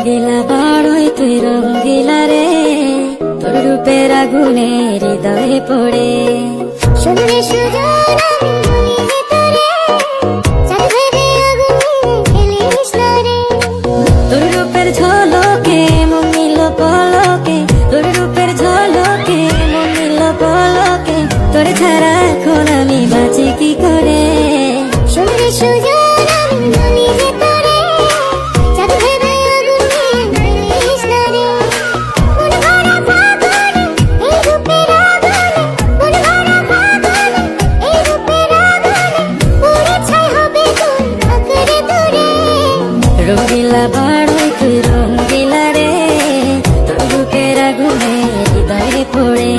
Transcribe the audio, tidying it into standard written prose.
রঙ্গিলা বাড়ই তুই রঙ্গিলা রে, তোর রূপের আগুনে হৃদয়ে পড়ে। শুনলে সুজন আমি বলি যে তোরে, চাঁদ ভেবে আগুনে খেলিস না রে। তোর রূপের ঝলকে মন নিল পলকে, তোর রূপের ঝলকে মন নিল পলকে, তোর ছাড়া এখন আমি বাঁচি কি করে। শুনলে সুজন আমি বলি যে তোরে, চাঁদ ভেবে আগুনে খেলিস না রে। মন ভরা ফাগুনে এই রূপের আগুনে, মন ভরা ফাগুনে এই রূপের আগুনে, পুড়ে ছাই হবে তোর আঁকড়ে ধরে। রঙ্গিলা বাড়ই তুই রঙ্গিলা রে, তোর রূপের আগুনে হৃদয়ে পড়ে।